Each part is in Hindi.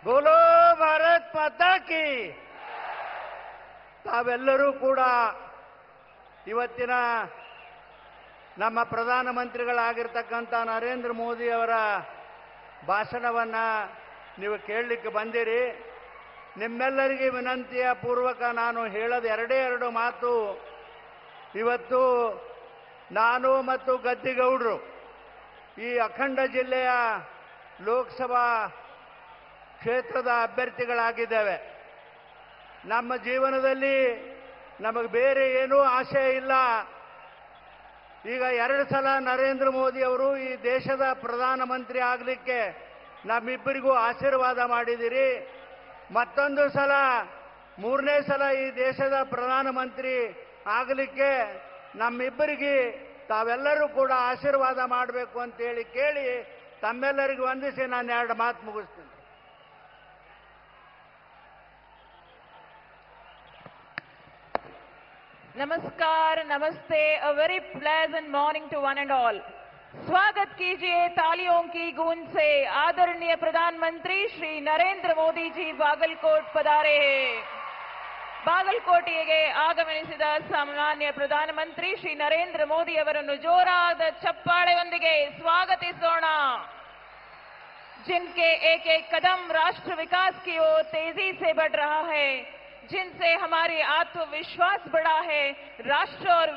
बोलो भारत माता की। ತಾವೆಲ್ಲರೂ ಕೂಡ ಇವತ್ತಿನ ನಮ್ಮ ಪ್ರಧಾನಮಂತ್ರಿಗಳಾಗಿರ್ತಕ್ಕಂಥ ನರೇಂದ್ರ ಮೋದಿ ಅವರ ಭಾಷಣವನ್ನ ನೀವು ಕೇಳಲಿಕ್ಕೆ ಬಂದಿರಿ. ನಿಮ್ಮೆಲ್ಲರಿಗೆ ವಿನಂತಿಯ ಪೂರ್ವಕ ನಾನು ಹೇಳೋದು ಎರಡು ಮಾತು. ಇವತ್ತು ನಾನು ಮತ್ತು ಗದ್ದಿಗೌಡರು ಈ ಅಖಂಡ ಜಿಲ್ಲೆಯ ಲೋಕಸಭಾ ಕ್ಷೇತ್ರದ ಅಭ್ಯರ್ಥಿಗಳಾಗಿದ್ದೇವೆ. ನಮ್ಮ ಜೀವನದಲ್ಲಿ ನಮಗೆ ಬೇರೆ ಏನೂ ಆಶೆ ಇಲ್ಲ. ಈಗ 2 ಸಲ ನರೇಂದ್ರ ಮೋದಿ ಅವರು ಈ ದೇಶದ ಪ್ರಧಾನಮಂತ್ರಿ ಆಗಲಿಕ್ಕೆ ನಮ್ಮಿಬ್ಬರಿಗೂ ಆಶೀರ್ವಾದ ಮಾಡಿದಿರಿ. ಮತ್ತೊಂದು ಸಲ 3ನೇ ಸಲ ಈ ದೇಶದ ಪ್ರಧಾನಮಂತ್ರಿ ಆಗಲಿಕ್ಕೆ ನಮ್ಮಿಬ್ಬರಿಗೆ ತಾವೆಲ್ಲರೂ ಕೂಡ ಆಶೀರ್ವಾದ ಮಾಡಬೇಕು ಅಂತೇಳಿ ಕೇಳಿ ತಮ್ಮೆಲ್ಲರಿಗೂ ವಂದಿಸಿ ನಾನು 2 ಮಾತು ಮುಗಿಸ್ತೀನಿ. नमस्कार, नमस्ते, a very pleasant morning to one and all. स्वागत कीजिए तालियों की गूंज से आदरणीय प्रधानमंत्री श्री नरेंद्र मोदी जी बागलकोट पधारे हैं. ಬಾಗಲಕೋಟೆಗೆ ಆಗಮಿಸಿದ ಸನ್ಮಾನ್ಯ ಪ್ರಧಾನಮಂತ್ರಿ ಶ್ರೀ ನರೇಂದ್ರ ಮೋದಿ ಅವರನ್ನು ಜೋರಾದ ಚಪ್ಪಾಳೆಯೊಂದಿಗೆ ಸ್ವಾಗತಿಸೋಣ. जिनके एक एक कदम राष्ट्र विकास की ओर तेजी से बढ़ रहा है, जिनसे हमारी आत्मविश्वास बढ़ा है, राष्ट्र और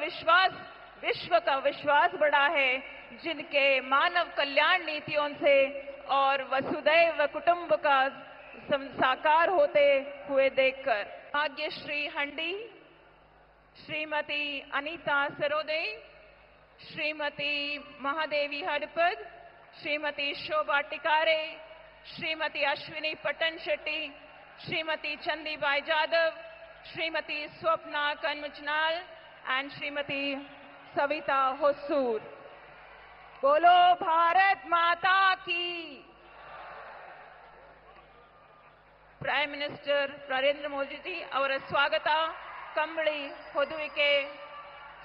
विश्व का विश्वास बढ़ा है, जिनके मानव कल्याण नीतियों से और वसुदैव कुटुंब का साकार होते हुए देखकर भाग्यश्री हंडी, श्रीमती अनीता सरोदे, श्रीमती महादेवी हडपद, श्रीमती शोभा टिकारे, श्रीमती अश्विनी पटन शेट्टी, श्रीमती चंदीबाई जाधव, श्रीमती स्वप्ना कनमुचनाल एंड श्रीमती सविता होसूर. बोलो भारत माता की. Prime minister Narendra Modi G ಅವರ ಸ್ವಾಗತ ಕಂಬಳಿ ಹೊದುವಿಕೆ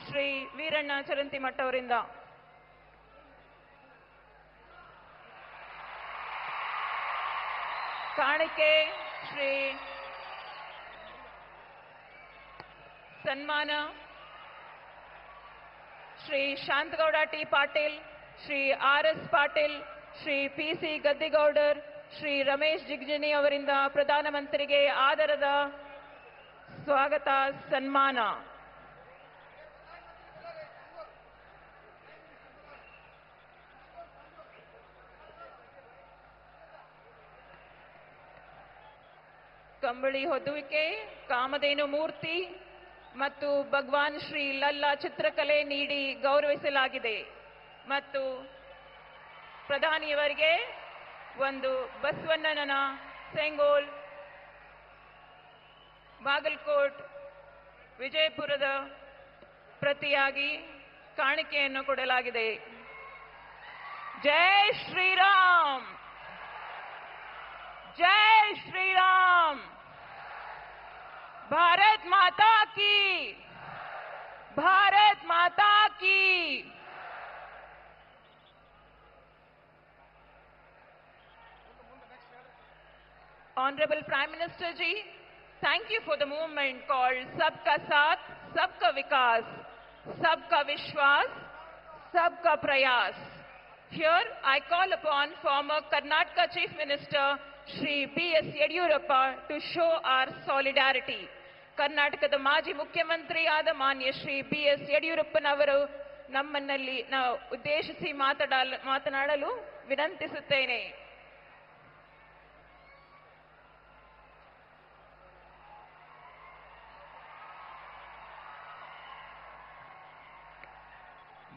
ಶ್ರೀ ವೀರಣ್ಣ ಚರಂತಿಮಠ ಅವರಿಂದ. ಕಾಣಿಕೆ ಶ್ರೀ ಸನ್ಮಾನ ಶ್ರೀ ಶಾಂತಗೌಡ ಟಿ ಪಾಟೀಲ್, ಶ್ರೀ ಆರ್.ಎಸ್. ಪಾಟೀಲ್, ಶ್ರೀ ಪಿ.ಸಿ. ಗದ್ದಿಗೌಡರ್, ಶ್ರೀ ರಮೇಶ್ ಜಿಗಜಿಣಿ ಅವರಿಂದ ಪ್ರಧಾನಮಂತ್ರಿಗೆ ಆದರದ ಸ್ವಾಗತ ಸನ್ಮಾನ. ಕಂಬಳಿ ಹೊದುವಿಕೆ, ಕಾಮಧೇನು ಮೂರ್ತಿ ಮತ್ತು ಭಗವಾನ್ ಶ್ರೀ ಲಲ್ಲಾ ಚಿತ್ರಕಲೆ ನೀಡಿ ಗೌರವಿಸಲಾಗಿದೆ ಮತ್ತು ಪ್ರಧಾನಿಯವರಿಗೆ ಒಂದು ಬಸವಣ್ಣನ ಸೆಂಗೋಲ್, ಬಾಗಲಕೋಟ್, ವಿಜಯಪುರದ ಪ್ರತಿಯಾಗಿ ಕಾಣಿಕೆಯನ್ನು ಕೊಡಲಾಗಿದೆ. ಜೈ ಶ್ರೀರಾಮ್, जय श्री राम, भारत माता की, भारत माता की. Honorable Prime Minister ji, thank you for the movement called Sabka Saath, Sabka Vikas, Sabka Vishwas, Sabka Prayas. Here I call upon former Karnataka Chief Minister Shri B.S. Yediyurappa to show our solidarity. ಕರ್ನಾಟಕದ ಮಾಜಿ ಮುಖ್ಯಮಂತ್ರಿ ಆದ ಮಾನ್ಯ ಶ್ರೀ B.S. ಯಡಿಯೂರಪ್ಪನವರು ನಮ್ಮನ್ನಲ್ಲಿ ಉದ್ದೇಶಿಸಿ ಮಾತನಾಡಲು ವಿನಂತಿಸುತ್ತೇನೆ.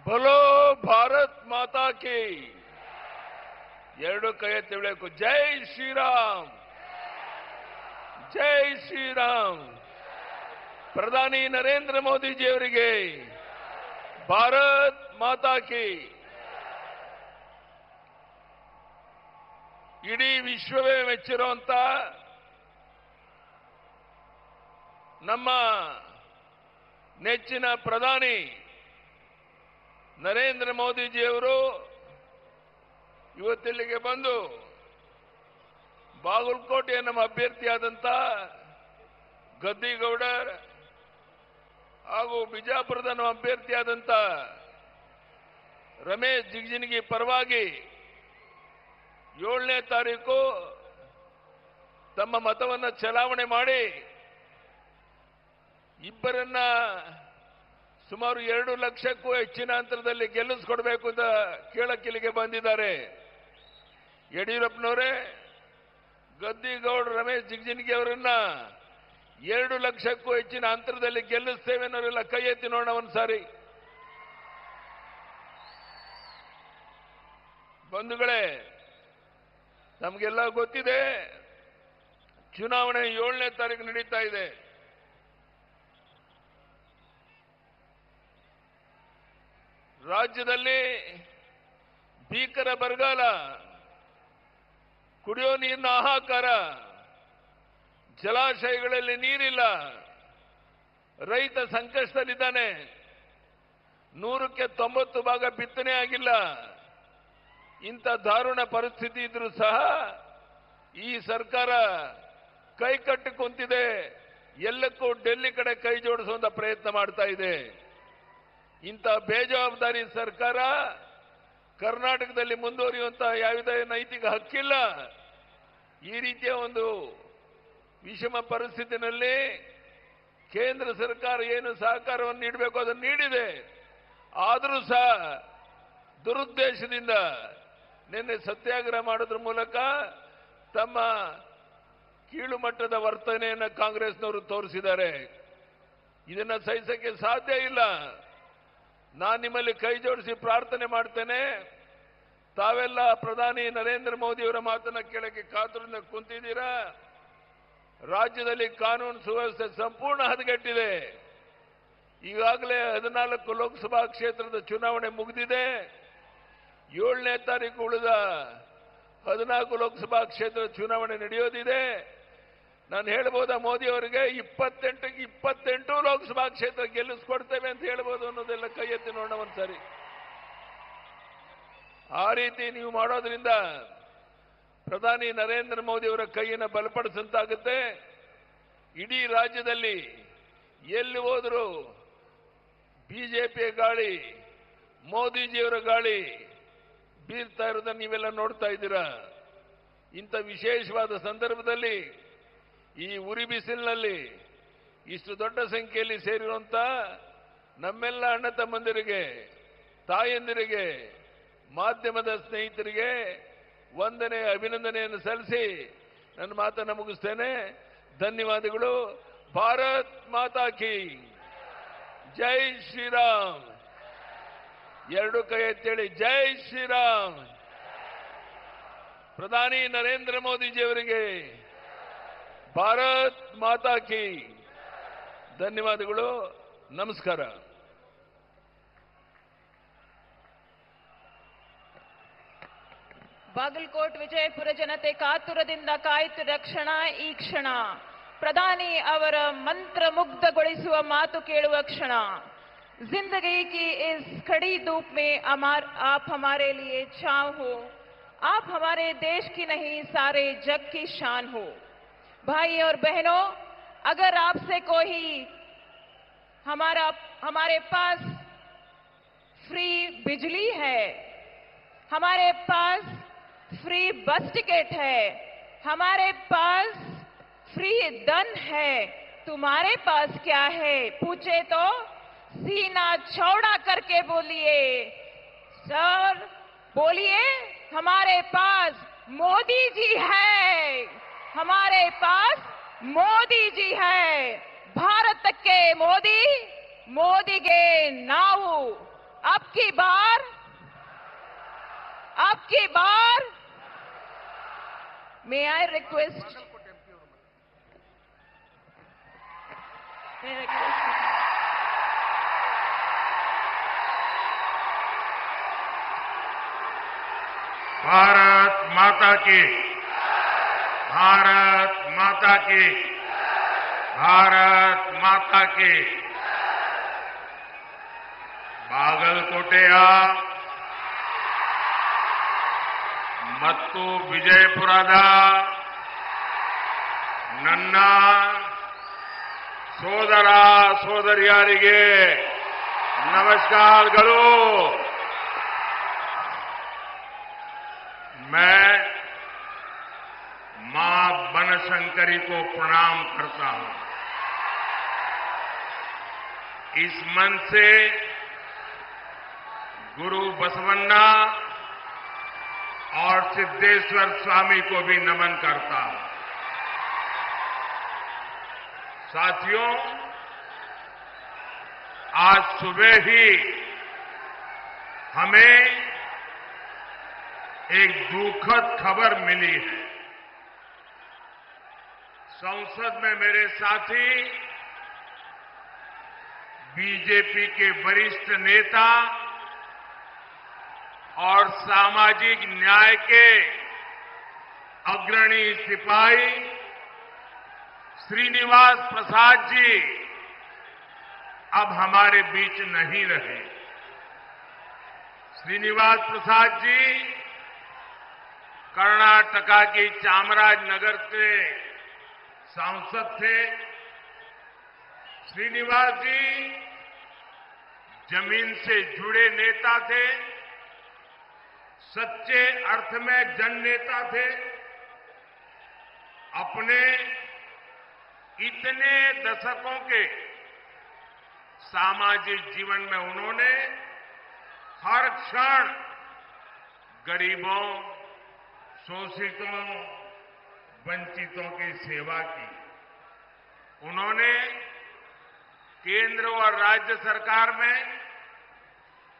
बोलो भारत माता की. 2 ಕೈ ಎತ್ತಿ ಹೇಳಬೇಕು. ಜೈ ಶ್ರೀರಾಮ್, ಜೈ ಶ್ರೀರಾಮ್. ಪ್ರಧಾನಿ ನರೇಂದ್ರ ಮೋದಿಜಿ ಅವರಿಗೆ ಭಾರತ್ ಮಾತಾ ಕಿ. ಇಡೀ ವಿಶ್ವವೇ ಮೆಚ್ಚಿರುವಂತ ನಮ್ಮ ನೆಚ್ಚಿನ ಪ್ರಧಾನಿ ನರೇಂದ್ರ ಮೋದಿಜಿಯವರು ಇವತ್ತಿಲ್ಲಿಗೆ ಬಂದು ಬಾಗಲಕೋಟೆಯ ನಮ್ಮ ಅಭ್ಯರ್ಥಿಯಾದಂತ ಗದ್ದಿಗೌಡರ್ ಹಾಗೂ ಬಿಜಾಪುರದ ನಮ್ಮ ಅಭ್ಯರ್ಥಿಯಾದಂತ ರಮೇಶ್ ಜಿಗಜಿಣಗಿ ಪರವಾಗಿ 7ನೇ ತಾರೀಕು ತಮ್ಮ ಮತವನ್ನು ಚಲಾವಣೆ ಮಾಡಿ ಇಬ್ಬರನ್ನ ಸುಮಾರು 2 ಲಕ್ಷಕ್ಕೂ ಹೆಚ್ಚಿನ ಅಂತರದಲ್ಲಿ ಗೆಲ್ಲಿಸಿಕೊಡಬೇಕು ಅಂತ ಕೇಳಕ್ಕಿಲ್ಲಿಗೆ ಬಂದಿದ್ದಾರೆ. ಯಡಿಯೂರಪ್ಪನವರೇ, ಗದ್ದಿಗೌಡ ರಮೇಶ್ ಜಿಗಜಿಣಗಿ ಅವರನ್ನ 2 ಲಕ್ಷಕ್ಕೂ ಹೆಚ್ಚಿನ ಅಂತರದಲ್ಲಿ ಗೆಲ್ಲಿಸ್ತೇವೆ ಅನ್ನೋರೆಲ್ಲ ಕೈ ಎತ್ತಿ ನೋಡೋಣ ಒಂದ್ಸಾರಿ. ಬಂಧುಗಳೇ, ನಮಗೆಲ್ಲ ಗೊತ್ತಿದೆ, ಚುನಾವಣೆ 7ನೇ ತಾರೀಕು ನಡೀತಾ ಇದೆ. ರಾಜ್ಯದಲ್ಲಿ ಭೀಕರ ಬರಗಾಲ, ಕುಡಿಯೋ ನೀರಿನ ಹಾಹಾಕಾರ, ಜಲಾಶಯಗಳಲ್ಲಿ ನೀರಿಲ್ಲ, ರೈತ ಸಂಕಷ್ಟದಲ್ಲಿದ್ದಾನೆ, 100ಕ್ಕೆ 90 ಭಾಗ ಬಿತ್ತನೆ ಆಗಿಲ್ಲ. ಇಂಥ ದಾರುಣ ಪರಿಸ್ಥಿತಿ ಇದ್ರೂ ಸಹ ಈ ಸರ್ಕಾರ ಕೈ ಕಟ್ಟಿ ಕುಂತಿದೆ. ಎಲ್ಲಕ್ಕೂ ಡೆಲ್ಲಿ ಕಡೆ ಕೈ ಜೋಡಿಸುವಂತ ಪ್ರಯತ್ನ ಮಾಡ್ತಾ ಇದೆ. ಇಂಥ ಬೇಜವಾಬ್ದಾರಿ ಸರ್ಕಾರ ಕರ್ನಾಟಕದಲ್ಲಿ ಮುಂದುವರಿಯುವಂತ ಯಾವುದೇ ನೈತಿಕ ಹಕ್ಕಿಲ್ಲ. ಈ ರೀತಿಯ ಒಂದು ವಿಷಮ ಪರಿಸ್ಥಿತಿನಲ್ಲಿ ಕೇಂದ್ರ ಸರ್ಕಾರ ಏನು ಸಹಕಾರವನ್ನು ನೀಡಬೇಕು ಅದನ್ನು ನೀಡಿದೆ. ಆದರೂ ಸಹ ದುರುದ್ದೇಶದಿಂದ ನಿನ್ನೆ ಸತ್ಯಾಗ್ರಹ ಮಾಡೋದ್ರ ಮೂಲಕ ತಮ್ಮ ಕೀಳು ಮಟ್ಟದ ವರ್ತನೆಯನ್ನು ಕಾಂಗ್ರೆಸ್ನವರು ತೋರಿಸಿದ್ದಾರೆ. ಇದನ್ನ ಸಹಿಸಕ್ಕೆ ಸಾಧ್ಯ ಇಲ್ಲ. ನಾನು ನಿಮ್ಮಲ್ಲಿ ಕೈ ಜೋಡಿಸಿ ಪ್ರಾರ್ಥನೆ ಮಾಡ್ತೇನೆ. ತಾವೆಲ್ಲ ಪ್ರಧಾನಿ ನರೇಂದ್ರ ಮೋದಿಯವರ ಮಾತನ್ನ ಕೇಳಕ್ಕೆ ಕಾತುರದಿಂದ ಕುಂತಿದ್ದೀರಾ. ರಾಜ್ಯದಲ್ಲಿ ಕಾನೂನು ಸುವ್ಯವಸ್ಥೆ ಸಂಪೂರ್ಣ ಹದಗೆಟ್ಟಿದೆ. ಈಗಾಗಲೇ 14 ಲೋಕಸಭಾ ಕ್ಷೇತ್ರದ ಚುನಾವಣೆ ಮುಗಿದಿದೆ. 7ನೇ ತಾರೀಕು ಉಳಿದ 14 ಲೋಕಸಭಾ ಕ್ಷೇತ್ರದ ಚುನಾವಣೆ ನಡೆಯೋದಿದೆ. ನಾನು ಹೇಳ್ಬೋದಾ ಮೋದಿ ಅವರಿಗೆ 28ಕ್ಕೆ 28 ಲೋಕಸಭಾ ಕ್ಷೇತ್ರ ಗೆಲ್ಲಿಸ್ಕೊಡ್ತೇವೆ ಅಂತ ಹೇಳ್ಬೋದು ಅನ್ನೋದೆಲ್ಲ ಕೈ ಎತ್ತಿ ನೋಡೋಣ ಒಂದ್ಸರಿ. ಆ ರೀತಿ ನೀವು ಮಾಡೋದ್ರಿಂದ ಪ್ರಧಾನಿ ನರೇಂದ್ರ ಮೋದಿ ಅವರ ಕೈಯನ್ನು ಬಲಪಡಿಸಂತಾಗುತ್ತೆ. ಇಡೀ ರಾಜ್ಯದಲ್ಲಿ ಎಲ್ಲಿ ಹೋದರೂ ಬಿಜೆಪಿಯ ಗಾಳಿ, ಮೋದಿಜಿಯವರ ಗಾಳಿ ಬೀರ್ತಾ ಇರೋದನ್ನು ನೀವೆಲ್ಲ ನೋಡ್ತಾ ಇದ್ದೀರಾ. ಇಂಥ ವಿಶೇಷವಾದ ಸಂದರ್ಭದಲ್ಲಿ ಈ ಉರಿ ಬಿಸಿಲಿನಲ್ಲಿ ಇಷ್ಟು ದೊಡ್ಡ ಸಂಖ್ಯೆಯಲ್ಲಿ ಸೇರಿರುವಂತ ನಮ್ಮೆಲ್ಲ ಅಣ್ಣ ತಮ್ಮಂದಿರಿಗೆ, ತಾಯಂದಿರಿಗೆ, ಮಾಧ್ಯಮದ ಸ್ನೇಹಿತರಿಗೆ ವಂದನೆ, ಅಭಿನಂದನೆಯನ್ನು ಸಲ್ಲಿಸಿ ನನ್ನ ಮಾತನ್ನು ಮುಗಿಸ್ತೇನೆ. ಧನ್ಯವಾದಗಳು. ಭಾರತ್ ಮಾತಾ ಕಿ ಜೈ ಶ್ರೀರಾಮ್. 2 ಕೈ ಎತ್ತೇಳಿ ಜೈ ಶ್ರೀರಾಮ್. ಪ್ರಧಾನಿ ನರೇಂದ್ರ ಮೋದಿಜಿಯವರಿಗೆ ಭಾರತ್ ಮಾತಾ ಕಿ. ಧನ್ಯವಾದಗಳು. ನಮಸ್ಕಾರ. ಬಾಗಲಕೋಟ್ ವಿಜಯಪುರ ಜನತೆ ಕಾತುರದಿಂದ ಕಾಯುತ್ತಿದ್ದ ಕ್ಷಣ ಈ ಕ್ಷಣ. ಪ್ರಧಾನಿ ಅವರ ಮಂತ್ರ ಮುಗ್ಧಗೊಳಿಸುವ ಮಾತು ಕೇಳುವ ಕ್ಷಣ. जिंदगी की इस खड़ी धूप में आप हमारे लिए छांव हो. आप हमारे देश की नहीं सारे जग की शान हो. भाई और बहनों, अगर आपसे कोई हमारे पास फ्री बिजली है, हमारे पास फ्री बस टिकट है, हमारे पास फ्री धन है, तुम्हारे पास क्या है पूछे तो सीना चौड़ा करके बोलिए सर, बोलिए हमारे पास मोदी जी है, हमारे पास मोदी जी है. भारत के मोदी, मोदी के नाव. अब की बार मे आई रिक्वेस्ट भारत माता की, भारत माता की, भारत माता की. ಬಾಗಲಕೋಟೆಯ ಮತ್ತು ವಿಜಯಪುರದ ನನ್ನ ಸೋದರ ಸೋದರಿಯರಿಗೆ नमस्कारಗಳು। मैं मां बनशंकरी को प्रणाम करता हूं। इस मन से गुरु बसवन्ना और सिद्धेश्वर स्वामी को भी नमन करता हूं। साथियों, आज सुबह ही हमें एक दुखद खबर मिली है। संसद में मेरे साथी बीजेपी के वरिष्ठ नेता और सामाजिक न्याय के अग्रणी सिपाही श्रीनिवास प्रसाद जी अब हमारे बीच नहीं रहे। श्रीनिवास प्रसाद जी कर्नाटका की चामराजनगर से सांसद थे। श्रीनिवास जी जमीन से जुड़े नेता थे, सच्चे अर्थ में जननेता थे। अपने इतने दशकों के सामाजिक जीवन में उन्होंने हर क्षण गरीबों, शोषितों, वंचितों की सेवा की। उन्होंने केंद्र और राज्य सरकार में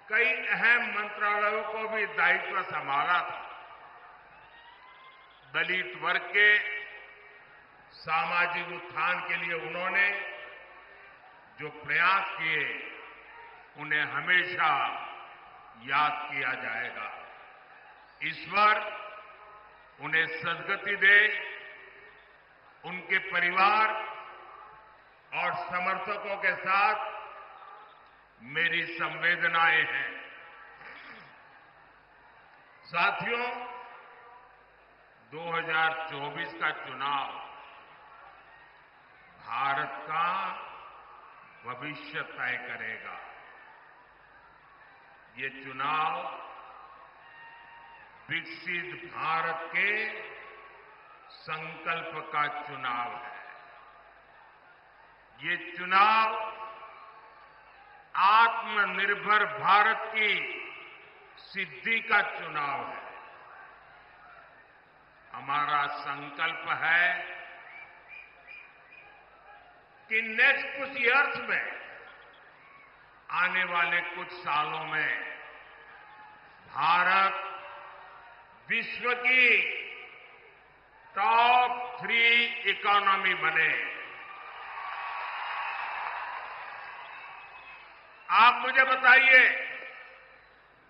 कई अहम मंत्रालयों को भी दायित्व संभाला था। दलित वर्ग के सामाजिक उत्थान के लिए उन्होंने जो प्रयास किए, उन्हें हमेशा याद किया जाएगा। ईश्वर उन्हें सद्गति दे। उनके परिवार और समर्थकों के साथ मेरी संवेदनाएं हैं। साथियों, 2024 का चुनाव भारत का भविष्य तय करेगा। ये चुनाव विकसित भारत के संकल्प का चुनाव है। ये चुनाव आत्मनिर्भर भारत की सिद्धि का चुनाव है। हमारा संकल्प है कि नेक्स्ट कुछ ईयर्स में, आने वाले कुछ सालों में भारत विश्व की टॉप 3 इकोनॉमी बने। आप मुझे बताइए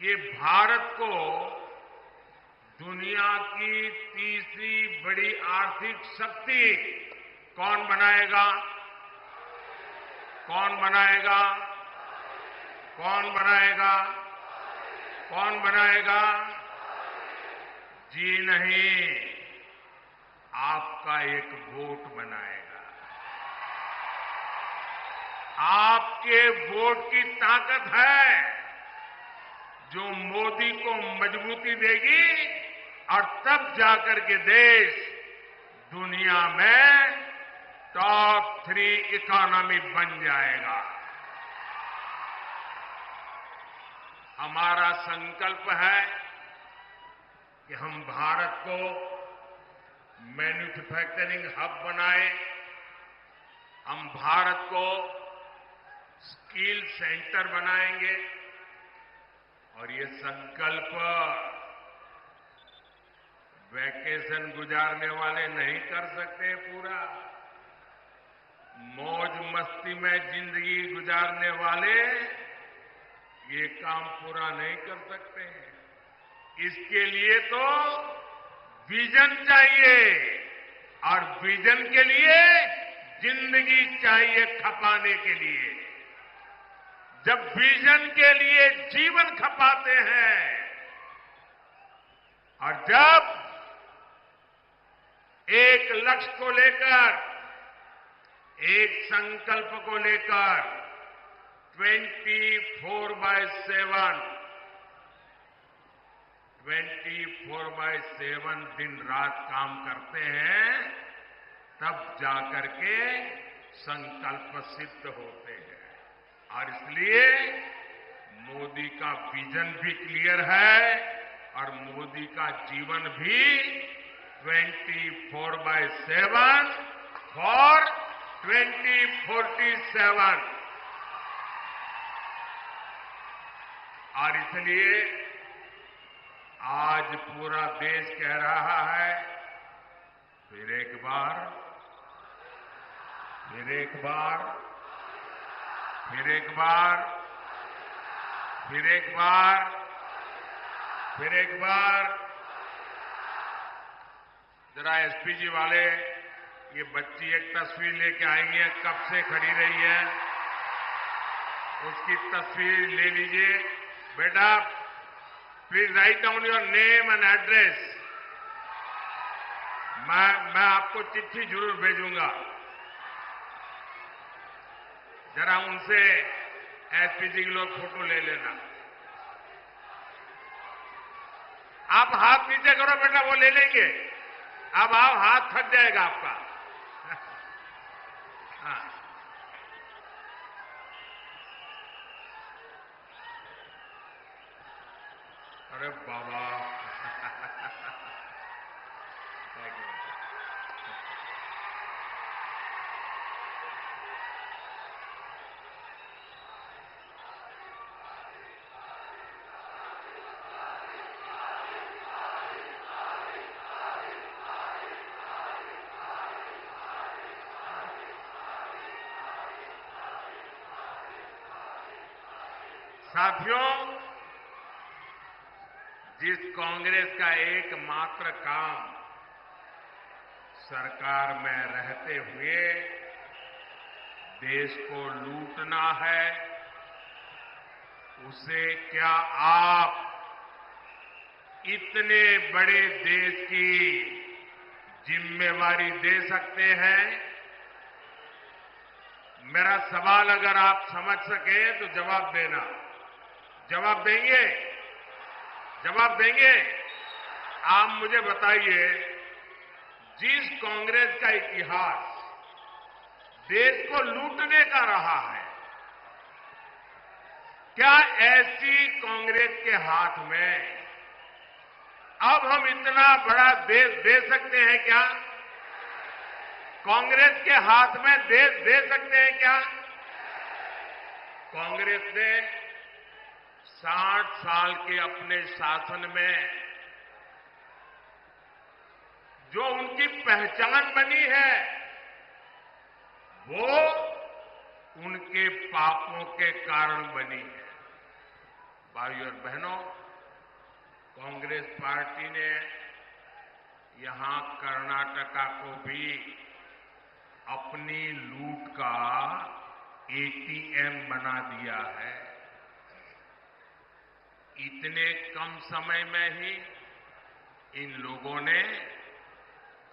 कि भारत को दुनिया की तीसरी बड़ी आर्थिक शक्ति कौन बनाएगा? कौन बनाएगा? कौन बनाएगा? कौन बनाएगा? जी नहीं, आपका एक वोट बनाएगा। आपके वोट की ताकत है जो मोदी को मजबूती देगी और तब जाकर के देश दुनिया में टॉप 3 इकोनॉमी बन जाएगा। हमारा संकल्प है कि हम भारत को मैन्युफैक्चरिंग हब बनाएं। हम भारत को स्किल सेंटर बनाएंगे। और ये संकल्प वैकेशन गुजारने वाले नहीं कर सकते पूरा। मौज मस्ती में जिंदगी गुजारने वाले ये काम पूरा नहीं कर सकते हैं। इसके लिए तो विजन चाहिए, और विजन के लिए जिंदगी चाहिए खपाने के लिए। जब विजन के लिए जीवन खपाते हैं और जब एक लक्ष्य को लेकर, एक संकल्प को लेकर 24/7 दिन रात काम करते हैं, तब जाकर के संकल्प सिद्ध होते हैं। और इसलिए मोदी का विजन भी क्लियर है और मोदी का जीवन भी 24/7 फॉर 2047। और इसलिए आज पूरा देश कह रहा है, फिर एक बार, फिर एक बार, फिर एक बार, फिर एक बार, फिर एक बार। जरा एसपी जी वाले, ये बच्ची एक तस्वीर लेके आई है, कब से खड़ी रही है, उसकी तस्वीर ले लीजिए। बेटा please write down your name and address. मैं आपको चिट्ठी जरूर भेजूंगा। जरा उनसे एसपी जी के लोग फोटो ले लेना। आप हाथ नीचे करो बेटा, वो ले लेंगे। अब आओ, हाथ थक जाएगा आपका। हाँ। अरे बाबा साथियों, जिस कांग्रेस का एकमात्र काम सरकार में रहते हुए देश को लूटना है, उसे क्या आप इतने बड़े देश की जिम्मेवारी दे सकते हैं? मेरा सवाल अगर आप समझ सके तो जवाब देना। जवाब देंगे? जवाब देंगे? आप मुझे बताइए, जिस कांग्रेस का इतिहास देश को लूटने का रहा है, क्या ऐसी कांग्रेस के हाथ में अब हम इतना बड़ा देश दे सकते हैं क्या? कांग्रेस के हाथ में देश दे सकते हैं क्या? कांग्रेस ने 60 साल के अपने शासन में जो उनकी पहचान बनी है, वो उनके पापों के कारण बनी है। भाइयों और बहनों, कांग्रेस पार्टी ने यहां कर्नाटका को भी अपनी लूट का एटीएम बना दिया है। इतने कम समय में ही इन लोगों ने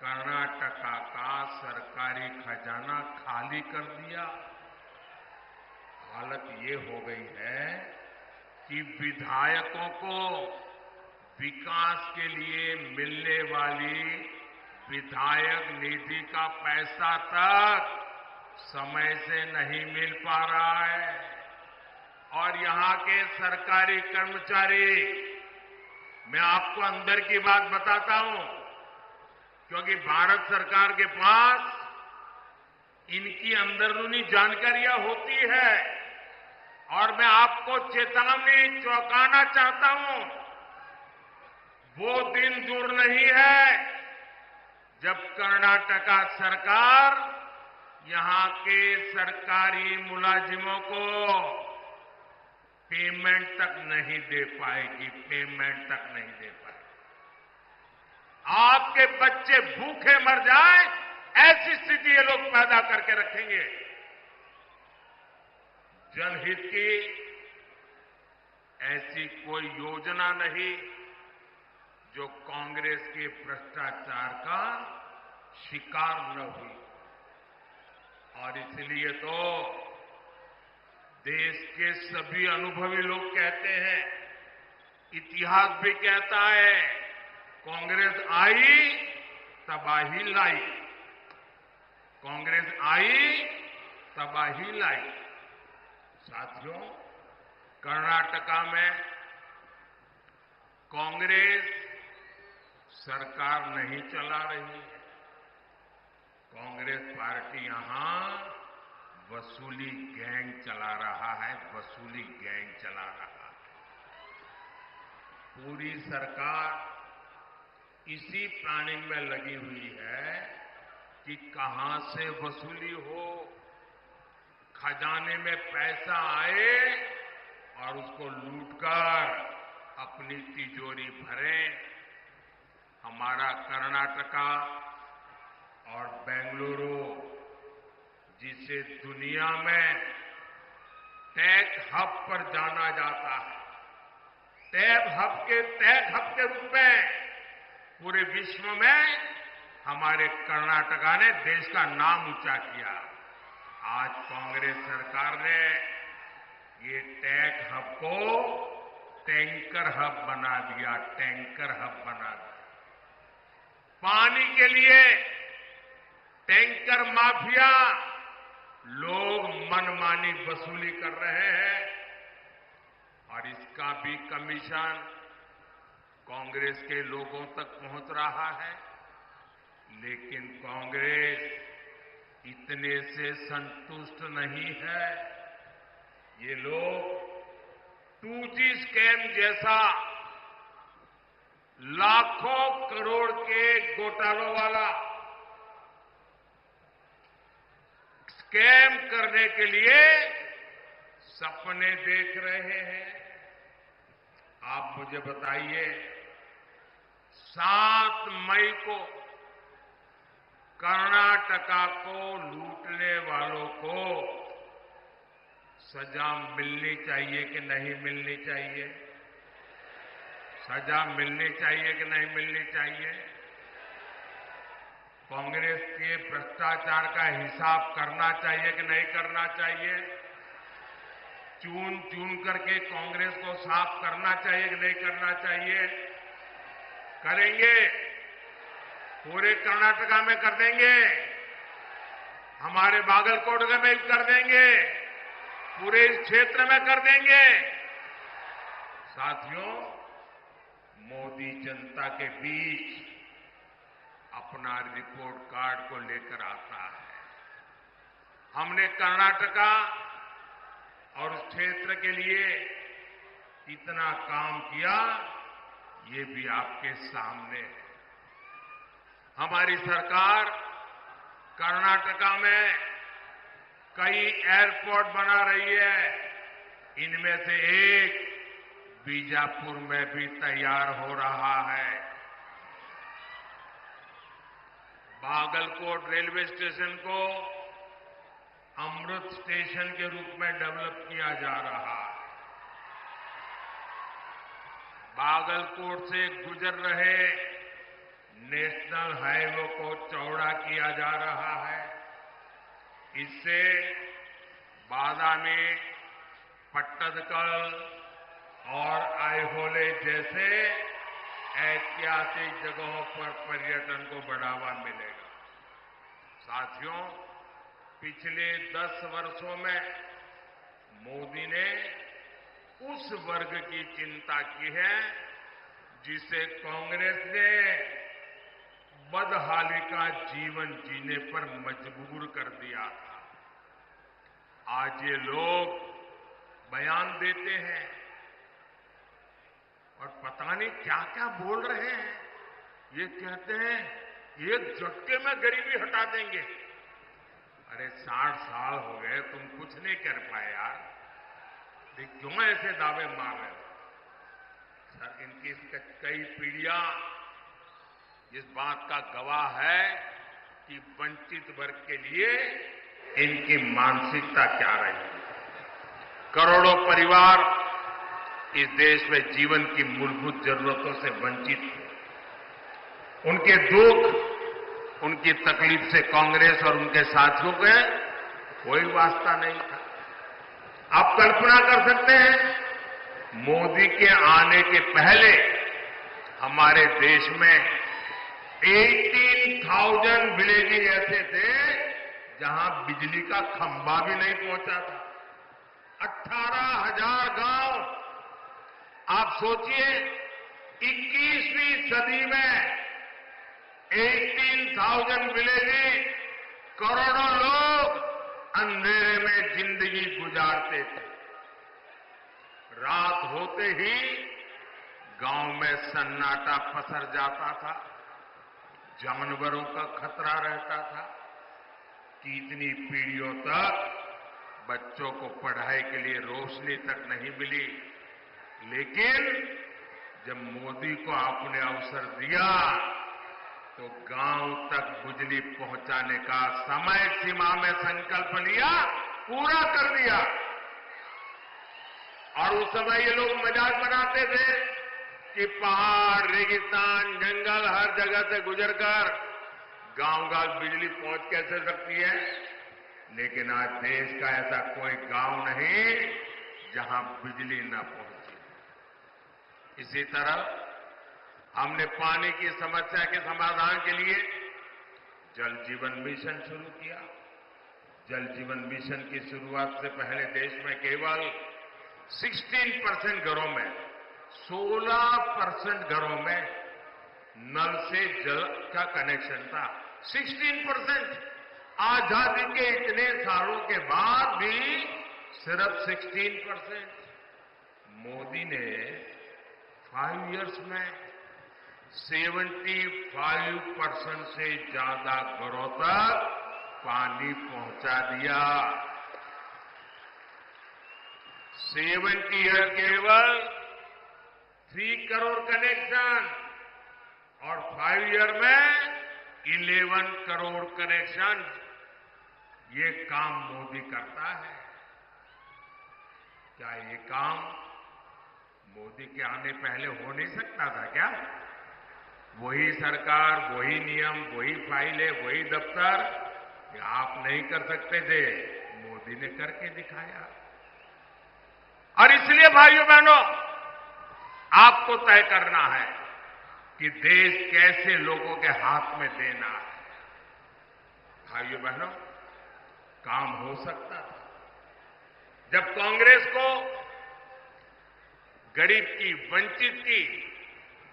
कर्नाटका का सरकारी खजाना खाली कर दिया। हालत ये हो गई है कि विधायकों को विकास के लिए मिलने वाली विधायक निधि का पैसा तक समय से नहीं मिल पा रहा है। और यहां के सरकारी कर्मचारी, मैं आपको अंदर की बात बताता हूं, क्योंकि भारत सरकार के पास इनकी अंदरूनी जानकारियां होती है, और मैं आपको चेतावनी चौंकाना चाहता हूं। वो दिन दूर नहीं है जब कर्नाटका सरकार यहां के सरकारी मुलाजिमों को पेमेंट तक नहीं दे पाएगी, पेमेंट तक नहीं दे पाएगी। आपके बच्चे भूखे मर जाएं, ऐसी स्थिति ये लोग पैदा करके रखेंगे। जनहित की ऐसी कोई योजना नहीं जो कांग्रेस के भ्रष्टाचार का शिकार न हुई। और इसलिए तो देश के सभी अनुभवी लोग कहते हैं, इतिहास भी कहता है, कांग्रेस आई तबाही लाई, कांग्रेस आई तबाही लाई। साथियों, कर्नाटका में कांग्रेस सरकार नहीं चला रही है। कांग्रेस पार्टी यहां वसूली गैंग चला रहा है, वसूली गैंग चला रहा है। पूरी सरकार इसी प्लानिंग में लगी हुई है कि कहां से वसूली हो, खजाने में पैसा आए और उसको लूटकर अपनी तिजोरी भरें। हमारा कर्नाटका और बेंगलुरु, जिसे दुनिया में टेक हब पर जाना जाता है, टेक हब के रूप में पूरे विश्व में हमारे कर्नाटका ने देश का नाम ऊंचा किया। आज कांग्रेस सरकार ने ये टेक हब को टैंकर हब बना दिया, टैंकर हब बना दिया। पानी के लिए टैंकर माफिया लोग मनमानी वसूली कर रहे हैं और इसका भी कमीशन कांग्रेस के लोगों तक पहुंच रहा है। लेकिन कांग्रेस इतने से संतुष्ट नहीं है। ये लोग 2G स्कैम जैसा लाखों करोड़ के घोटालों वाला स्कैम करने के लिए सपने देख रहे हैं। आप मुझे बताइए, 7 मई को कर्नाटका को लूटने वालों को सजा मिलनी चाहिए कि नहीं मिलनी चाहिए? सजा मिलनी चाहिए कि नहीं मिलनी चाहिए? कांग्रेस के भ्रष्टाचार का हिसाब करना चाहिए कि नहीं करना चाहिए? चून चून करके कांग्रेस को साफ करना चाहिए कि नहीं करना चाहिए? करेंगे? पूरे कर्नाटका में कर देंगे, हमारे बागलकोट में भी कर देंगे, पूरे इस क्षेत्र में कर देंगे। साथियों, मोदी जनता के बीच अपना रिपोर्ट कार्ड को लेकर आता है। हमने कर्नाटका और उस क्षेत्र के लिए कितना काम किया, ये भी आपके सामने है। हमारी सरकार कर्नाटका में कई एयरपोर्ट बना रही है। इनमें से एक बीजापुर में भी तैयार हो रहा है। बागलकोट रेलवे स्टेशन को अमृत स्टेशन के रूप में डेवलप किया जा रहा है। बागलकोट से गुजर रहे नेशनल हाईवे को चौड़ा किया जा रहा है। इससे बादामी, पट्टदकल और आइहोले जैसे ऐतिहासिक जगहों पर पर्यटन को बढ़ावा मिलेगा। साथियों, पिछले 10 वर्षों में मोदी ने उस वर्ग की चिंता की है जिसे कांग्रेस ने बदहाली का जीवन जीने पर मजबूर कर दिया था। आज ये लोग बयान देते हैं और पता नहीं क्या क्या बोल रहे हैं। ये कहते हैं एक झटके में गरीबी हटा देंगे। अरे 60 साल हो गए, तुम कुछ नहीं कर पाए यार, ये क्यों ऐसे दावे मार रहे हो? सर, इनकी कई पीढ़ियां इस बात का गवाह है कि वंचित वर्ग के लिए इनकी मानसिकता क्या रही। करोड़ों परिवार इस देश में जीवन की मूलभूत जरूरतों से वंचित थे। उनके दुख उनकी तकलीफ से कांग्रेस और उनके साथियों के कोई वास्ता नहीं था। आप कल्पना कर सकते हैं, मोदी के आने के पहले हमारे देश में 18,000 विलेजेज ऐसे थे जहां बिजली का खंभा भी नहीं पहुंचा था। 18,000 गांव। आप सोचिए, 21वीं सदी में 18,000 विलेजेज, करोड़ों लोग अंधेरे में जिंदगी गुजारते थे। रात होते ही गांव में सन्नाटा पसर जाता था, जानवरों का खतरा रहता था। कितनी पीढ़ियों तक बच्चों को पढ़ाई के लिए रोशनी तक नहीं मिली। लेकिन जब मोदी को आपने अवसर दिया तो गांव तक बिजली पहुंचाने का समय सीमा में संकल्प लिया, पूरा कर दिया। और उस समय ये लोग मजाक बनाते थे कि पहाड़, रेगिस्तान, जंगल हर जगह से गुजरकर गांव-गांव बिजली पहुंच कैसे सकती है। लेकिन आज देश का ऐसा कोई गांव नहीं जहां बिजली न पहुंचे। इसी तरह हमने पानी की समस्या के समाधान के लिए जल जीवन मिशन शुरू किया। जल जीवन मिशन की शुरुआत से पहले देश में केवल 16% घरों में, 16% घरों में नल से जल का कनेक्शन था। 16%। आजादी के इतने सालों के बाद भी सिर्फ 16%। मोदी ने 5 इयर्स में 75% से ज्यादा घरों तक पानी पहुंचा दिया। 70 ईयर केवल 3 करोड़ कनेक्शन और 5 ईयर में 11 करोड़ कनेक्शन। ये काम मोदी करता है। क्या ये काम मोदी के आने पहले हो नहीं सकता था क्या? वही सरकार, वही नियम, वही फाइलें, वही दफ्तर, ये आप नहीं कर सकते थे, मोदी ने करके दिखाया। और इसलिए भाइयों बहनों, आपको तय करना है कि देश कैसे लोगों के हाथ में देना है। भाइयों बहनों, काम हो सकता था। जब कांग्रेस को गरीब की, वंचित की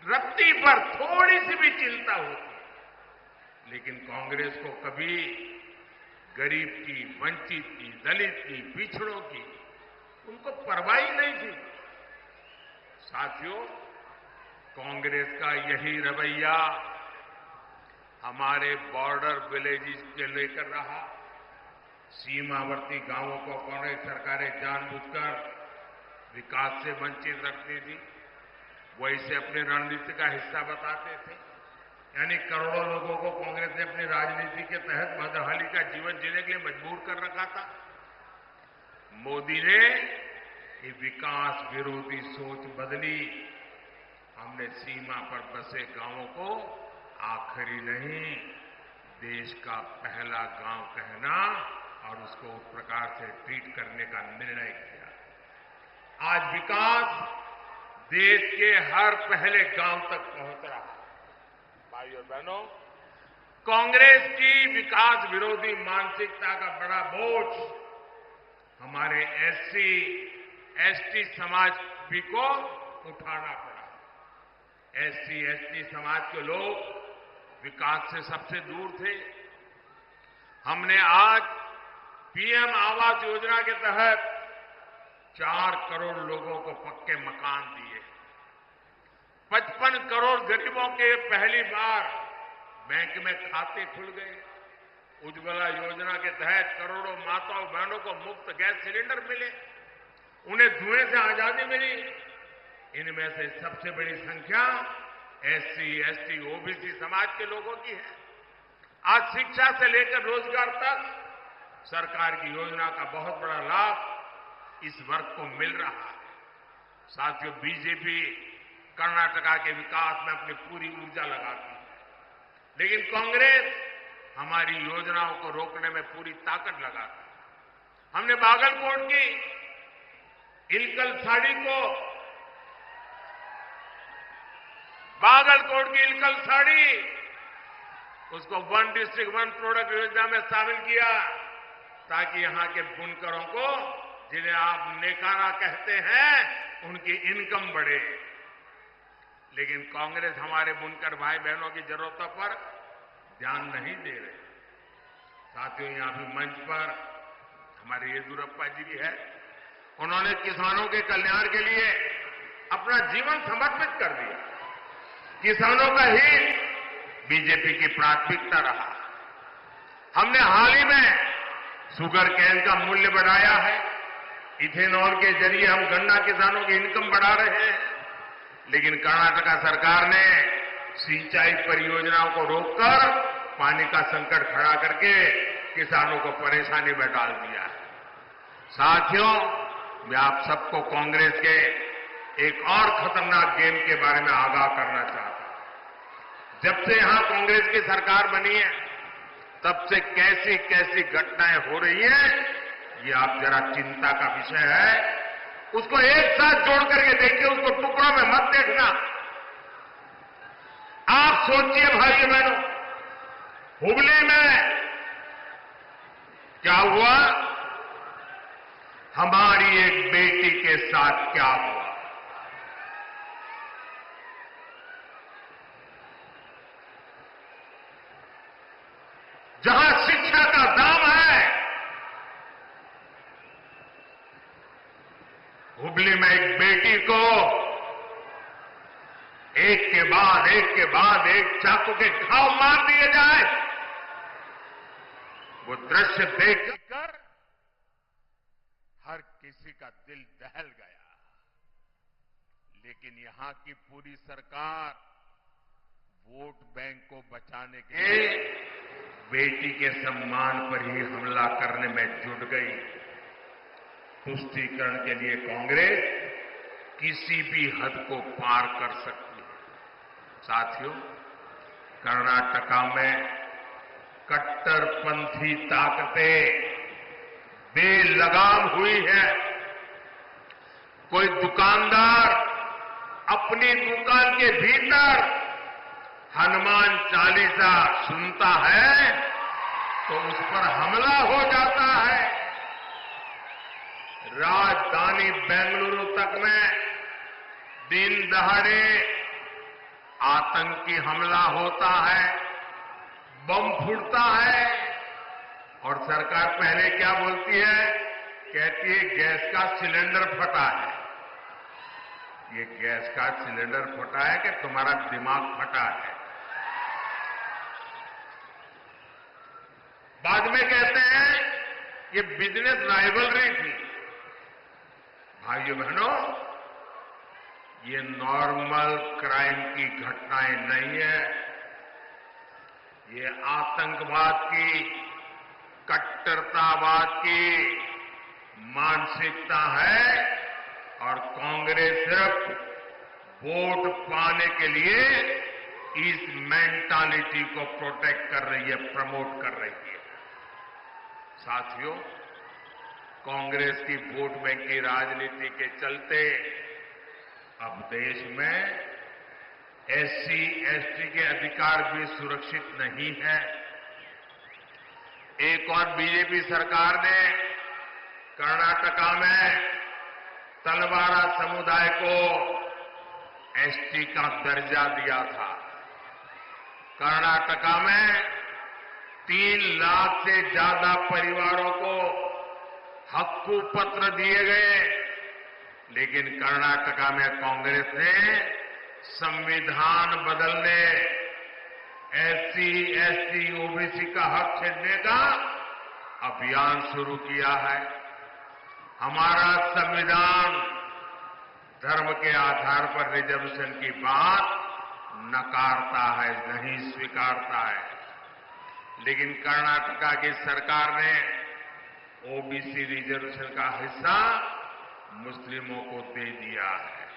रत्ती पर थोड़ी सी भी चिंता होती, लेकिन कांग्रेस को कभी गरीब की, वंचित की, दलित की, पिछड़ों की उनको परवाह ही नहीं थी। साथियों, कांग्रेस का यही रवैया हमारे बॉर्डर विलेजेस के लेकर रहा। सीमावर्ती गांवों को कांग्रेस सरकारें जानबूझकर विकास से वंचित रखती थी, वैसे अपनी रणनीति का हिस्सा बताते थे। यानी करोड़ों लोगों को कांग्रेस ने अपनी राजनीति के तहत बदहाली का जीवन जीने के लिए मजबूर कर रखा था। मोदी ने ये विकास विरोधी सोच बदली। हमने सीमा पर बसे गांवों को आखिरी नहीं, देश का पहला गांव कहना और उसको उस प्रकार से ट्रीट करने का निर्णय किया। आज विकास देश के हर पहले गांव तक पहुंच रहा है। भाइयों बहनों, कांग्रेस की विकास विरोधी मानसिकता का बड़ा बोझ हमारे एससी, एसटी समाज भी को उठाना पड़ा। एससी, एसटी समाज के लोग विकास से सबसे दूर थे। हमने आज पीएम आवास योजना के तहत 4 करोड़ लोगों को पक्के मकान दिए। 55 करोड़ गरीबों के पहली बार बैंक में खाते खुल गए। उज्ज्वला योजना के तहत करोड़ों माताओं बहनों को मुफ्त गैस सिलेंडर मिले, उन्हें धुएं से आजादी मिली। इनमें से सबसे बड़ी संख्या एससी, एसटी, ओबीसी समाज के लोगों की है। आज शिक्षा से लेकर रोजगार तक सरकार की योजना का बहुत बड़ा लाभ इस वर्ग को मिल रहा है। साथियों, बीजेपी कर्नाटका के विकास में अपनी पूरी ऊर्जा लगाती है, लेकिन कांग्रेस हमारी योजनाओं को रोकने में पूरी ताकत लगा था। हमने बागलकोट की इलकल साड़ी उसको वन डिस्ट्रिक्ट वन प्रोडक्ट योजना में शामिल किया, ताकि यहां के बुनकरों को, जिन्हें आप नेकारा कहते हैं, उनकी इनकम बढ़े। लेकिन कांग्रेस हमारे बुनकर भाई बहनों की जरूरतों पर ध्यान नहीं दे रहे। साथियों, यहां भी मंच पर हमारे येदियुरप्पा जी भी है। उन्होंने किसानों के कल्याण के लिए अपना जीवन समर्पित कर दिया। किसानों का हित बीजेपी की प्राथमिकता रहा। हमने हाल ही में शुगर केन का मूल्य बढ़ाया है। इथेनॉल के जरिए हम गन्ना किसानों की इनकम बढ़ा रहे हैं। लेकिन कर्नाटका सरकार ने सिंचाई परियोजनाओं को रोककर पानी का संकट खड़ा करके किसानों को परेशानी में डाल दिया है। साथियों, मैं आप सबको कांग्रेस के एक और खतरनाक गेम के बारे में आगाह करना चाहता हूं। जब से यहां कांग्रेस की सरकार बनी है, तब से कैसी कैसी घटनाएं हो रही हैं, ये आप जरा चिंता का विषय है। उसको एक साथ जोड़ करके देखिए, उसको टुकड़ों में मत देखना। आप सोचिए भाइयों बहनों, हुबली में क्या हुआ, हमारी एक बेटी के साथ क्या हुआ। जहां शिक्षा का दाम है, हुबली में एक बेटी को एक के बाद एक चाकू के घाव मार दिए जाए, वो दृश्य देखकर हर किसी का दिल दहल गया। लेकिन यहां की पूरी सरकार वोट बैंक को बचाने के लिए बेटी के सम्मान पर ही हमला करने में जुट गई। तुष्टीकरण के लिए कांग्रेस किसी भी हद को पार कर सकती है। साथियों, कर्नाटका में कट्टरपंथी ताकतें बेलगाम हुई है। कोई दुकानदार अपनी दुकान के भीतर हनुमान चालीसा सुनता है तो उस पर हमला हो जाता है। राजधानी बेंगलुरु तक में दिन दहाड़े आतंकी हमला होता है, बम फूटता है, और सरकार पहले क्या बोलती है, कहती है गैस का सिलेंडर फटा है। ये गैस का सिलेंडर फटा है कि तुम्हारा दिमाग फटा है। बाद में कहते हैं ये बिजनेस राइवलरी थी। भाइयों बहनों, ये नॉर्मल क्राइम की घटनाएं नहीं है। ये आतंकवाद की, कट्टरतावाद की मानसिकता है, और कांग्रेस सिर्फ वोट पाने के लिए इस मेंटालिटी को प्रोटेक्ट कर रही है, प्रमोट कर रही है। साथियों, कांग्रेस की वोट बैंक की राजनीति के चलते अब देश में एससी एसटी के अधिकार भी सुरक्षित नहीं है। एक और बीजेपी सरकार ने कर्नाटका में तलवारा समुदाय को एसटी का दर्जा दिया था। कर्नाटका में 3 लाख से ज्यादा परिवारों को हक्कू पत्र दिए गए। लेकिन कर्नाटका में कांग्रेस ने संविधान बदलने, एससी एसटी ओबीसी का हक छीनने का अभियान शुरू किया है। हमारा संविधान धर्म के आधार पर रिजर्वेशन की बात नकारता है, नहीं स्वीकारता है। लेकिन कर्नाटका की सरकार ने ओबीसी रिजर्वेशन का हिस्सा मुस्लिमों को दे दिया है।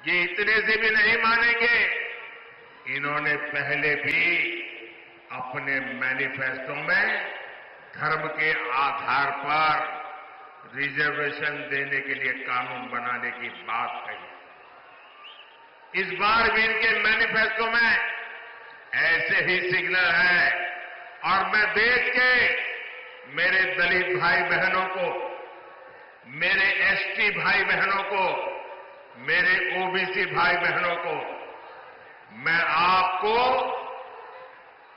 ये इतने से भी नहीं मानेंगे, इन्होंने पहले भी अपने मैनिफेस्टो में धर्म के आधार पर रिजर्वेशन देने के लिए कानून बनाने की बात कही। इस बार भी इनके मैनिफेस्टो में ऐसे ही सिग्नल है और मैं देख के मेरे दलित भाई बहनों को, मेरे एसटी भाई बहनों को, मेरे ओबीसी भाई बहनों को, मैं आपको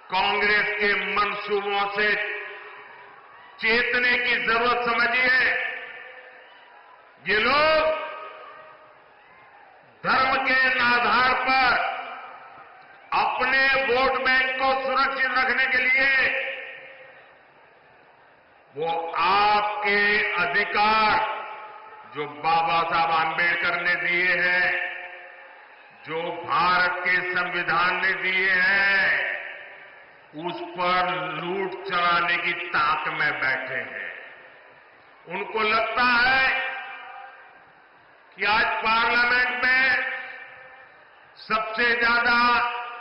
कांग्रेस के मंसूबों से चेतने की जरूरत समझिए। ये लोग धर्म के आधार पर अपने वोट बैंक को सुरक्षित रखने के लिए वो आपके अधिकार जो बाबा साहब आंबेडकर ने दिए हैं, जो भारत के संविधान ने दिए हैं, उस पर लूट चलाने की ताक में बैठे हैं। उनको लगता है कि आज पार्लियामेंट में सबसे ज्यादा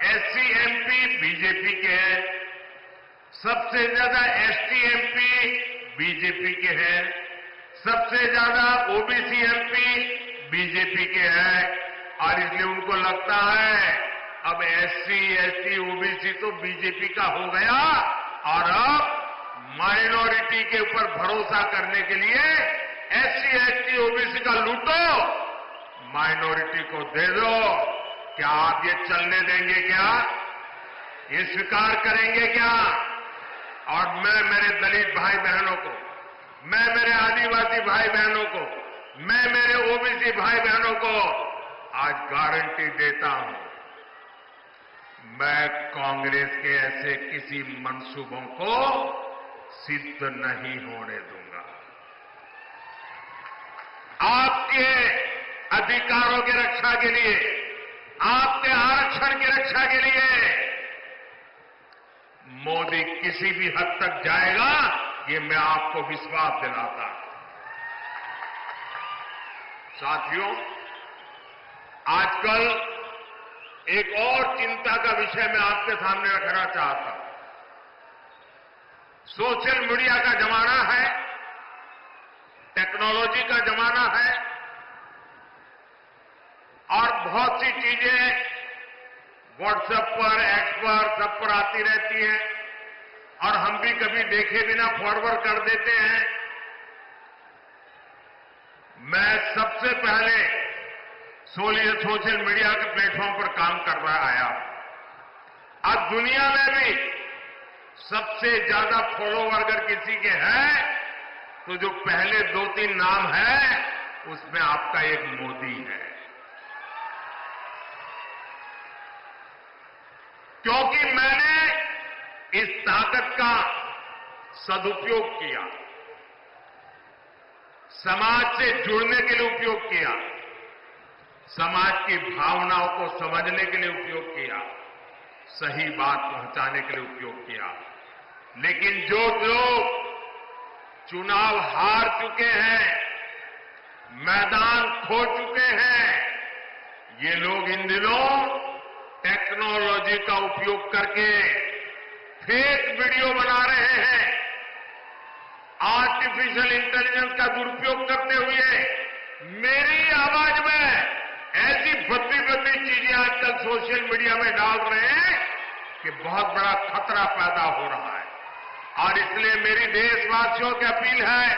एससी एमपी बीजेपी के हैं, सबसे ज्यादा एसटी एमपी बीजेपी के हैं, सबसे ज्यादा ओबीसी एमपी बीजेपी के हैं और इसलिए उनको लगता है अब एससी एसटी ओबीसी तो बीजेपी का हो गया और अब माइनॉरिटी के ऊपर भरोसा करने के लिए एससी एसटी ओबीसी का लूटो, माइनॉरिटी को दे दो। क्या आप ये चलने देंगे? क्या ये स्वीकार करेंगे क्या? और मैं मेरे दलित भाई बहनों को, मैं मेरे आदिवासी भाई बहनों को, मैं मेरे ओबीसी भाई बहनों को आज गारंटी देता हूं, मैं कांग्रेस के ऐसे किसी मंसूबों को सिद्ध नहीं होने दूंगा। आपके अधिकारों की रक्षा के लिए, आपके आरक्षण की रक्षा के लिए मोदी किसी भी हद तक जाएगा, ये मैं आपको विश्वास दिलाता हूं। साथियों, आजकल एक और चिंता का विषय मैं आपके सामने रखना चाहता हूं। सोशल मीडिया का जमाना है, टेक्नोलॉजी का जमाना है और बहुत सी चीजें व्हाट्सएप पर, एक्स पर, सब पर आती रहती हैं और हम भी कभी देखे बिना फॉरवर्ड कर देते हैं। मैं सबसे पहले सोशल मीडिया के प्लेटफॉर्म पर काम कर रहा आया। अब दुनिया में भी सबसे ज्यादा फॉलोवर अगर किसी के हैं तो जो पहले 2-3 नाम है उसमें आपका एक मोदी है, क्योंकि मैंने इस ताकत का सदुपयोग किया, समाज से जुड़ने के लिए उपयोग किया, समाज की भावनाओं को समझने के लिए उपयोग किया, सही बात पहुंचाने के लिए उपयोग किया। लेकिन जो लोग चुनाव हार चुके हैं, मैदान खो चुके हैं, ये लोग इन दिनों टेक्नोलॉजी का उपयोग करके फेक वीडियो बना रहे हैं, आर्टिफिशियल इंटेलिजेंस का दुरुपयोग करते हुए मेरी आवाज में ऐसी भद्दी चीजें आजकल सोशल मीडिया में डाल रहे हैं कि बहुत बड़ा खतरा पैदा हो रहा है। और इसलिए मेरी देशवासियों की अपील है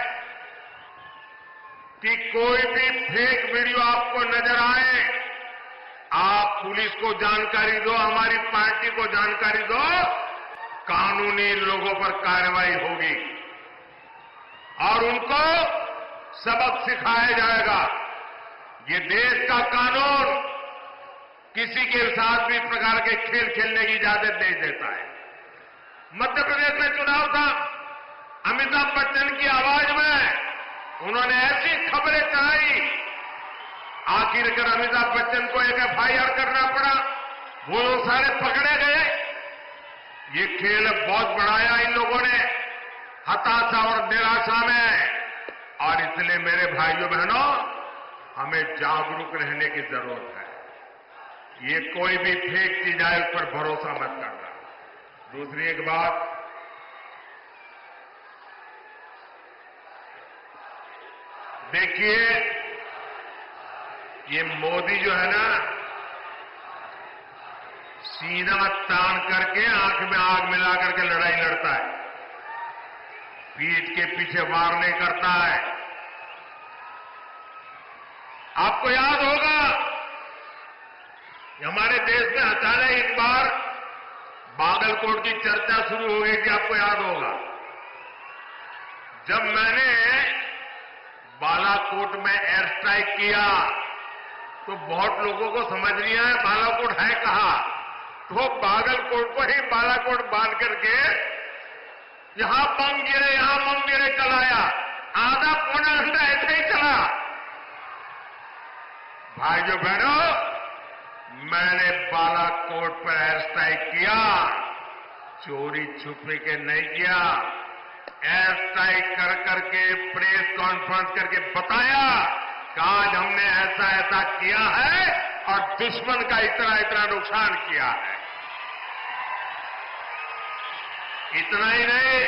कि कोई भी फेक वीडियो आपको नजर आए, आप पुलिस को जानकारी दो, हमारी पार्टी को जानकारी दो, कानूनी लोगों पर कार्रवाई होगी और उनको सबक सिखाया जाएगा। ये देश का कानून किसी के साथ भी प्रकार के खेल खेलने की इजाजत नहीं देता है। मध्य प्रदेश में चुनाव था, अमिताभ बच्चन की आवाज में उन्होंने ऐसी खबरें चलाई, आखिरकार अमिताभ बच्चन को एक एफआईआर करना पड़ा, वो लोग सारे पकड़े गए। ये खेल बहुत बढ़ाया इन लोगों ने हताशा और निराशा में, और इसलिए मेरे भाइयों बहनों, हमें जागरूक रहने की जरूरत है। ये कोई भी फेक चीज आए उस पर भरोसा मत करना। दूसरी एक बात, देखिए ये मोदी जो है ना, सीना तान करके आंख में आग मिला करके लड़ाई लड़ता है, पीठ के पीछे वार नहीं करता है। आपको याद होगा कि हमारे देश में अचानक एक बार बागलकोट की चर्चा शुरू हो गई थी, आपको याद होगा। जब मैंने बालाकोट में एयर स्ट्राइक किया तो बहुत लोगों को समझ नहीं आया बालाकोट है कहां, तो बागलकोट को ही बालाकोट बांध करके यहां बम गिरे चलाया, आधा पौना घंटा ऐसे ही चला। भाइयों बहनों, मैंने बालाकोट पर एयर स्ट्राइक किया, चोरी छुपे के नहीं किया, एयर स्ट्राइक कर करके प्रेस कॉन्फ्रेंस करके बताया कि आज हमने ऐसा ऐसा किया है और दुश्मन का इतना इतना नुकसान किया है। इतना ही नहीं,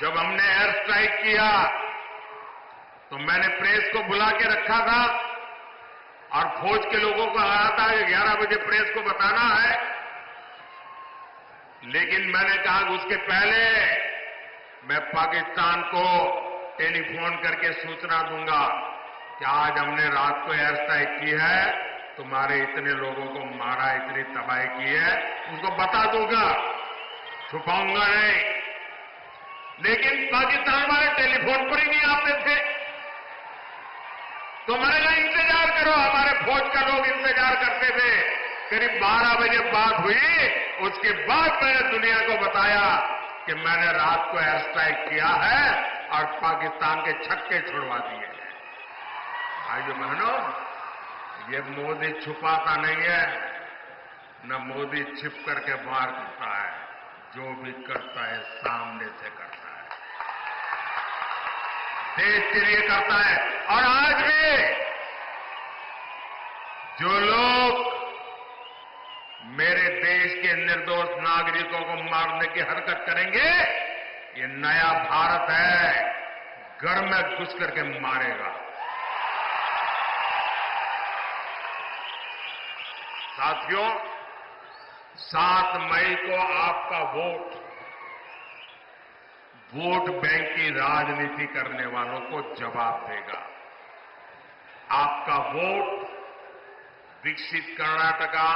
जब हमने एयर स्ट्राइक किया तो मैंने प्रेस को बुला के रखा था और फौज के लोगों को कहा था कि 11 बजे प्रेस को बताना है, लेकिन मैंने कहा कि उसके पहले मैं पाकिस्तान को टेलीफोन करके सूचना दूंगा कि आज हमने रात को एयर स्ट्राइक की है, तुम्हारे इतने लोगों को मारा, इतनी तबाही की है, उसको बता दूंगा, छुपाऊंगा नहीं। लेकिन पाकिस्तान वाले टेलीफोन पर ही नहीं आते थे, तो मैंने कहा इंतजार करो, हमारे फौज का लोग इंतजार करते थे। करीब 12 बजे बात हुई, उसके बाद मैंने दुनिया को बताया कि मैंने रात को एयर स्ट्राइक किया है और पाकिस्तान के छक्के छुड़वा दिए हैं। भाइयों बहनों, ये मोदी छुपाता नहीं है, न मोदी छिप करके वार करता है, जो भी करता है सामने से करता है, देश के लिए करता है। और आज भी जो लोग मेरे देश के निर्दोष नागरिकों को मारने की हरकत करेंगे, ये नया भारत है, घर में घुस करके मारेगा। साथियों, 7 मई को आपका वोट बैंक की राजनीति करने वालों को जवाब देगा। आपका वोट विकसित कर्नाटका,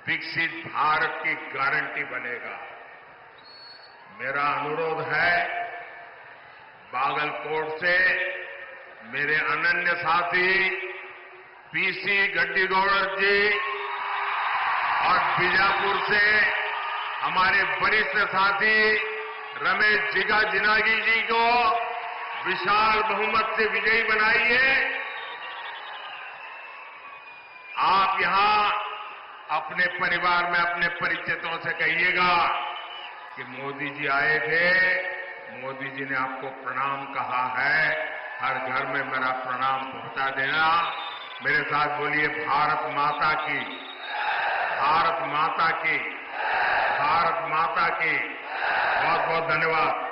विकसित भारत की गारंटी बनेगा। मेरा अनुरोध है, बागलकोट से मेरे अनन्य साथी पीसी गड्डीगौड़ जी और बीजापुर से हमारे वरिष्ठ साथी रमेश जिनागी जी को विशाल बहुमत से विजयी बनाइए। आप यहां अपने परिवार में अपने परिचितों से कहिएगा कि मोदी जी आए थे, मोदी जी ने आपको प्रणाम कहा है, हर घर में मेरा प्रणाम पहुंचा देना। मेरे साथ बोलिए, भारत माता की, भारत माता की, भारत माता की। बहुत बहुत धन्यवाद।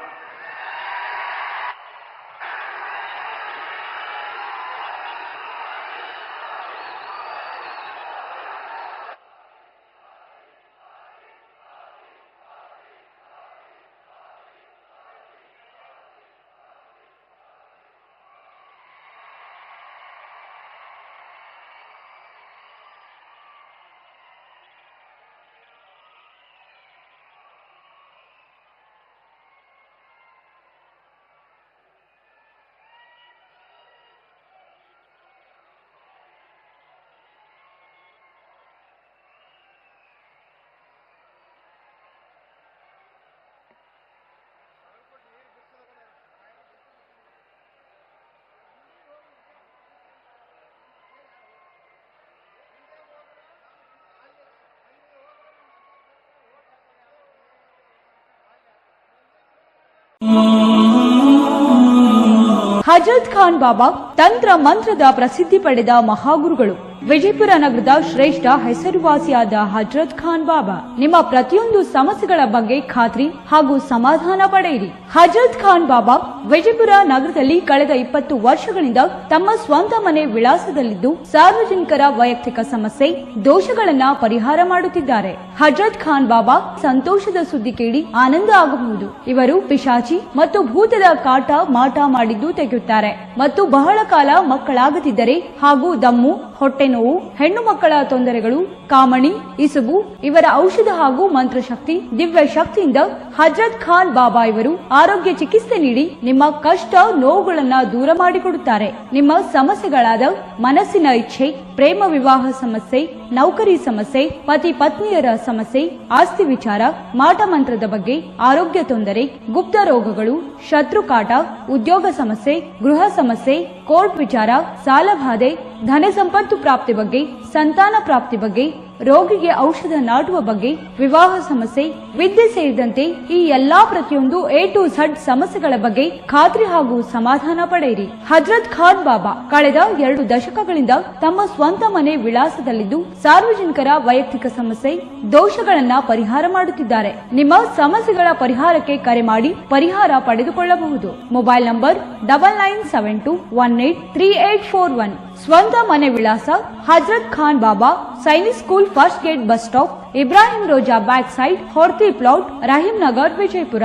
ಹಜರತ್ ಖಾನ್ ಬಾಬಾ ತಂತ್ರ ಮಂತ್ರದ ಪ್ರಸಿದ್ಧಿ ಪಡೆದ ಮಹಾಗುರುಗಳು. ವಿಜಯಪುರ ನಗರದ ಶ್ರೇಷ್ಠ ಹೆಸರುವಾಸಿಯಾದ ಹಜರತ್ ಖಾನ್ ಬಾಬಾ. ನಿಮ್ಮ ಪ್ರತಿಯೊಂದು ಸಮಸ್ಯೆಗಳ ಬಗ್ಗೆ ಖಾತ್ರಿ ಹಾಗೂ ಸಮಾಧಾನ ಪಡೆಯಿರಿ. ಹಜರತ್ ಖಾನ್ ಬಾಬಾ ವಿಜಯಪುರ ನಗರದಲ್ಲಿ ಕಳೆದ 20 ವರ್ಷಗಳಿಂದ ತಮ್ಮ ಸ್ವಂತ ಮನೆ ವಿಳಾಸದಲ್ಲಿದ್ದು ಸಾರ್ವಜನಿಕರ ವೈಯಕ್ತಿಕ ಸಮಸ್ಯೆ ದೋಷಗಳನ್ನ ಪರಿಹಾರ ಮಾಡುತ್ತಿದ್ದಾರೆ. ಹಜರತ್ ಖಾನ್ ಬಾಬಾ ಸಂತೋಷದ ಸುದ್ದಿ ಕೇಳಿ ಆನಂದ ಆಗಬಹುದು. ಇವರು ಪಿಶಾಚಿ ಮತ್ತು ಭೂತದ ಕಾಟ ಮಾಟ ಮಾಡಿದ್ದು ತೆಗೆಯುತ್ತಾರೆ ಮತ್ತು ಬಹಳ ಕಾಲ ಮಕ್ಕಳಾಗದಿದ್ದರೆ ಹಾಗೂ ದಮ್ಮು, ಹೊಟ್ಟೆ ನೋವು, ಹೆಣ್ಣು ಮಕ್ಕಳ ತೊಂದರೆಗಳು, ಕಾಮಣಿ, ಇಸುಬು ಇವರ ಔಷಧ ಹಾಗೂ ಮಂತ್ರಶಕ್ತಿ, ದಿವ್ಯ ಶಕ್ತಿಯಿಂದ ಹಜರತ್ ಖಾನ್ ಬಾಬಾ ಇವರು ಆರೋಗ್ಯ ಚಿಕಿತ್ಸೆ ನೀಡಿ ನಿಮ್ಮ ಕಷ್ಟ ನೋವುಗಳನ್ನ ದೂರ ಮಾಡಿಕೊಡುತ್ತಾರೆ. ನಿಮ್ಮ ಸಮಸ್ಯೆಗಳಾದ ಮನಸ್ಸಿನ ಇಚ್ಛೆ, ಪ್ರೇಮ ವಿವಾಹ ಸಮಸ್ಯೆ, ನೌಕರಿ ಸಮಸ್ಯೆ, ಪತಿ ಪತ್ನಿಯರ ಸಮಸ್ಯೆ, ಆಸ್ತಿ ವಿಚಾರ, ಮಾಟ ಮಂತ್ರದ ಬಗ್ಗೆ, ಆರೋಗ್ಯ ತೊಂದರೆ, ಗುಪ್ತ ರೋಗಗಳು, ಶತ್ರುಕಾಟ, ಉದ್ಯೋಗ ಸಮಸ್ಯೆ, ಗೃಹ ಸಮಸ್ಯೆ, ಕೋರ್ಟ್ ವಿಚಾರ, ಸಾಲಬಾಧೆ, ಧನ ಸಂಪತ್ತು ಪ್ರಾಪ್ತಿ ಬಗ್ಗೆ, ಸಂತಾನ ಪ್ರಾಪ್ತಿ ಬಗ್ಗೆ, ರೋಗಿಗೆ ಔಷಧ ನಾಟುವ ಬಗ್ಗೆ, ವಿವಾಹ ಸಮಸ್ಯೆ, ವಿದ್ಯೆ ಸೇರಿದಂತೆ ಈ ಎಲ್ಲಾ ಪ್ರತಿಯೊಂದು A to Z ಸಮಸ್ಯೆಗಳ ಬಗ್ಗೆ ಖಾತ್ರಿ ಹಾಗೂ ಸಮಾಧಾನ ಪಡೆಯಿರಿ. ಹಜರತ್ ಖಾನ್ ಬಾಬಾ ಕಳೆದ 2 ದಶಕಗಳಿಂದ ತಮ್ಮ ಸ್ವಂತ ಮನೆ ವಿಳಾಸದಲ್ಲಿದ್ದು ಸಾರ್ವಜನಿಕರ ವೈಯಕ್ತಿಕ ಸಮಸ್ಯೆ ದೋಷಗಳನ್ನ ಪರಿಹಾರ ಮಾಡುತ್ತಿದ್ದಾರೆ. ನಿಮ್ಮ ಸಮಸ್ಯೆಗಳ ಪರಿಹಾರಕ್ಕೆ ಕರೆ ಮಾಡಿ ಪರಿಹಾರ ಪಡೆದುಕೊಳ್ಳಬಹುದು. Mobile number 9972183841. ಸ್ವಂತ ಮನೆ ವಿಳಾಸ Hazrat Khan Baba, Sainik school, first gate, bus stop, Ibrahim Roza back side, Horti plot, Rahim Nagar, Vijayapura.